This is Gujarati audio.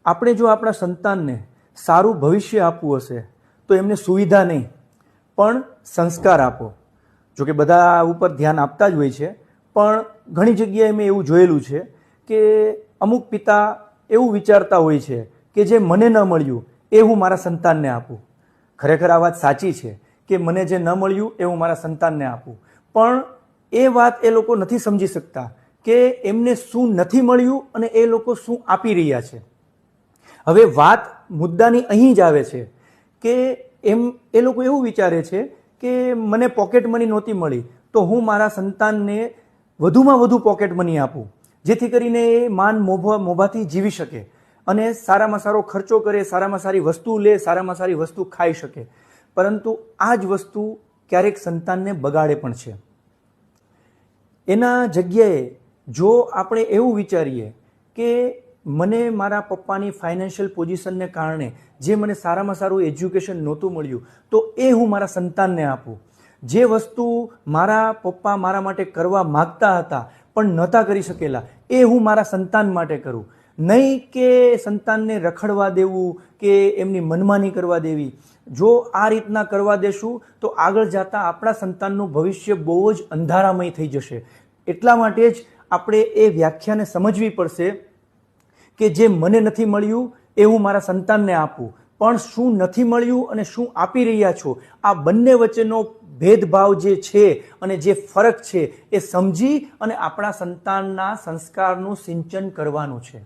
આપણે જો આપણા સંતાનને સારું ભવિષ્ય આપવું હશે તો એમને સુવિધા નહીં પણ સંસ્કાર આપો. જોકે બધા આ ઉપર ધ્યાન આપતા જ હોય છે, પણ ઘણી જગ્યાએ મેં એવું જોયેલું છે કે અમુક પિતા એવું વિચારતા હોય છે કે જે મને ન મળ્યું એ હું મારા સંતાનને આપું. ખરેખર આ વાત સાચી છે કે મને જે ન મળ્યું એ હું મારા સંતાનને આપું, પણ એ વાત એ લોકો નથી સમજી શકતા કે એમને શું નથી મળ્યું અને એ લોકો શું આપી રહ્યા છે. હવે વાત મુદ્દાની અહીં જ આવે છે કે એ લોકો એવું વિચારે છે કે મને પોકેટ મની નહોતી મળી તો હું મારા સંતાનને વધુમાં વધુ પોકેટ મની આપું, જેથી કરીને એ માન મોભાથી જીવી શકે અને સારામાં સારો ખર્ચો કરે, સારામાં સારી વસ્તુ લે, સારામાં સારી વસ્તુ ખાઈ શકે. પરંતુ આ જ વસ્તુ ક્યારેક સંતાનને બગાડે પણ છે. એના જગ્યાએ જો આપણે એવું વિચારીએ કે મને મારા પપ્પાની ફાઇનાન્શિયલ પોઝિશનને કારણે જે મને સારામાં સારું એજ્યુકેશન નહોતું મળ્યું તો એ હું મારા સંતાનને આપું. જે વસ્તુ મારા પપ્પા મારા માટે કરવા માગતા હતા પણ નહોતા કરી શકેલા એ હું મારા સંતાન માટે કરું. નહીં કે સંતાનને રખડવા દેવું કે એમની મનમાની કરવા દેવી. જો આ રીતના કરવા દેશું તો આગળ જતાં આપણા સંતાનનું ભવિષ્ય બહુ જ અંધારામય થઈ જશે. એટલા માટે જ આપણે એ વ્યાખ્યાને સમજવી પડશે કે જે મને નથી મળ્યું એ હું મારા સંતાનને આપું, પણ શું નથી મળ્યું અને શું આપી રહ્યા છો આ બંને વચ્ચેનો ભેદભાવ જે છે અને જે ફરક છે એ સમજી અને આપણા સંતાનના સંસ્કારનું સિંચન કરવાનું છે.